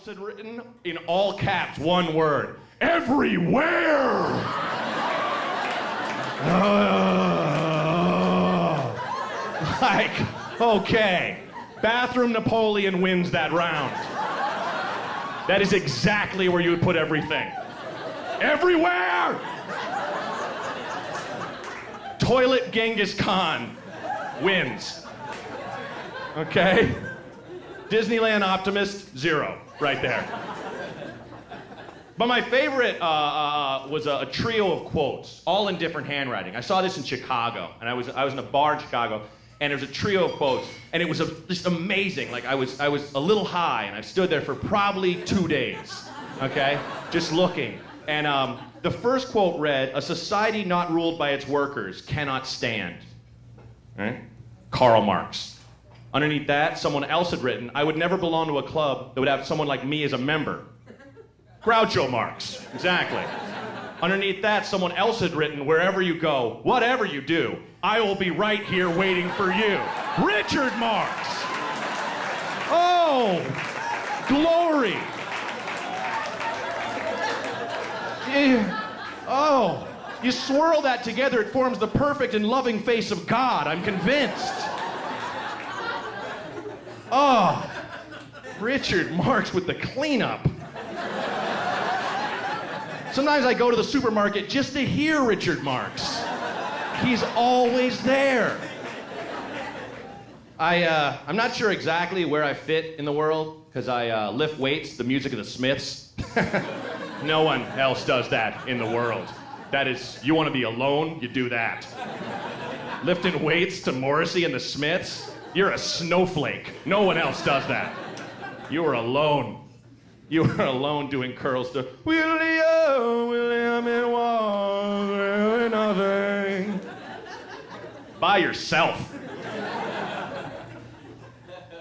else had written in all caps, one word. Everywhere! Like, okay. Bathroom Napoleon wins that round. That is exactly where you would put everything. Everywhere! Toilet Genghis Khan wins. Okay? Disneyland Optimist, 0, right there. But my favorite was a trio of quotes, all in different handwriting. I saw this in Chicago, and I was in a bar in Chicago, and there was a trio of quotes, and it was just amazing. Like I was a little high, and I stood there for probably 2 days, okay, just looking. And the first quote read, "A society not ruled by its workers cannot stand." Right? Karl Marx. Underneath that, someone else had written, "I would never belong to a club that would have someone like me as a member." Groucho Marx, exactly. Underneath that, someone else had written, "Wherever you go, whatever you do, I will be right here waiting for you." Richard Marx. Oh, glory. Oh, you swirl that together, it forms the perfect and loving face of God, I'm convinced. Oh, Richard Marx with the cleanup. Sometimes I go to the supermarket just to hear Richard Marx. He's always there. I'm not sure exactly where I fit in the world, because I lift weights, the music of the Smiths. No one else does that in the world. That is, you want to be alone, you do that. Lifting weights to Morrissey and the Smiths, you're a snowflake. No one else does that. You are alone. You are alone doing curls to William, it was really nothing. By yourself.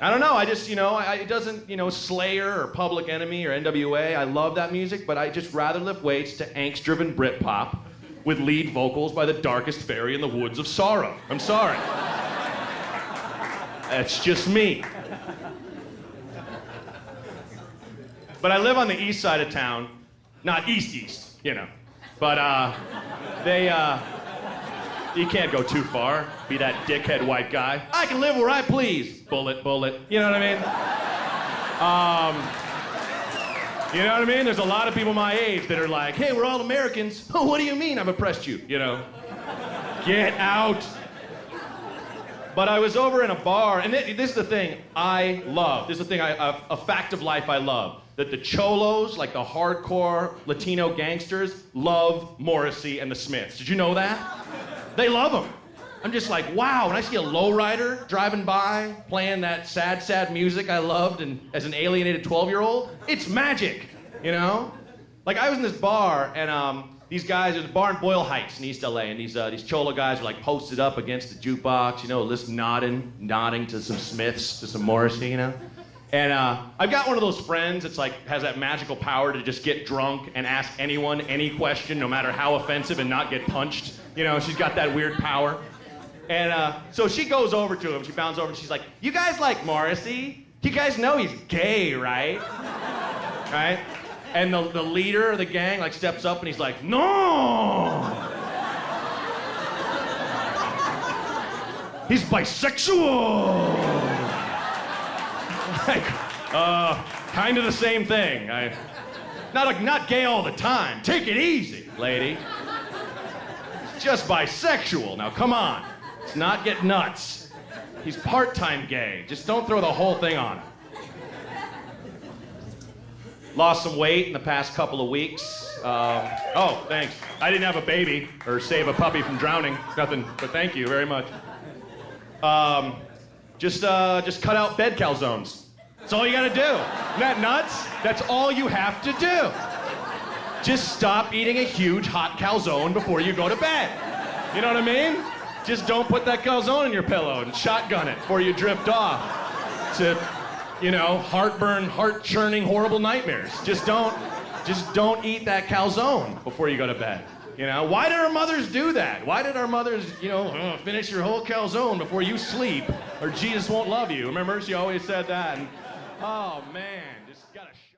I don't know, I just, it doesn't, Slayer or Public Enemy or NWA, I love that music, but I just rather lift weights to angst-driven Britpop with lead vocals by the darkest fairy in the woods of sorrow. I'm sorry. That's just me. But I live on the east side of town, not east, but you can't go too far, be that dickhead white guy. I can live where I please. Bullet. You know what I mean? You know what I mean? There's a lot of people my age that are like, "Hey, we're all Americans." "Oh, what do you mean I've oppressed you?" Get out. But I was over in a bar, and this is the thing I love. This is the thing, a fact of life I love. That the cholos, like the hardcore Latino gangsters, love Morrissey and the Smiths. Did you know that? They love them. I'm just like, wow, when I see a lowrider driving by, playing that sad, sad music I loved and as an alienated 12-year-old, it's magic, Like I was in this bar, and these guys, there's a bar in Boyle Heights in East LA, and these cholo guys are like posted up against the jukebox, just nodding to some Smiths, to some Morrissey, And I've got one of those friends that's like, has that magical power to just get drunk and ask anyone any question, no matter how offensive, and not get punched. She's got that weird power. And so she goes over to him, she bounds over, and she's like, "You guys like Morrissey? You guys know he's gay, right?" Right? And the leader of the gang like steps up and he's like, "No! He's bisexual!" Like, kind of the same thing. Not gay all the time. Take it easy, lady. Just bisexual. Now, come on. Let's not get nuts. He's part-time gay. Just don't throw the whole thing on him. Lost some weight in the past couple of weeks. Oh, thanks. I didn't have a baby or save a puppy from drowning. Nothing, but thank you very much. Just cut out bed calzones. That's all you gotta do. Isn't that nuts? That's all you have to do. Just stop eating a huge hot calzone before you go to bed. You know what I mean? Just don't put that calzone in your pillow and shotgun it before you drift off to, heartburn, heart-churning, horrible nightmares. Just don't eat that calzone before you go to bed. Why did our mothers do that? Why did our mothers, finish your whole calzone before you sleep, or Jesus won't love you? Remember, she always said that. And, oh, man.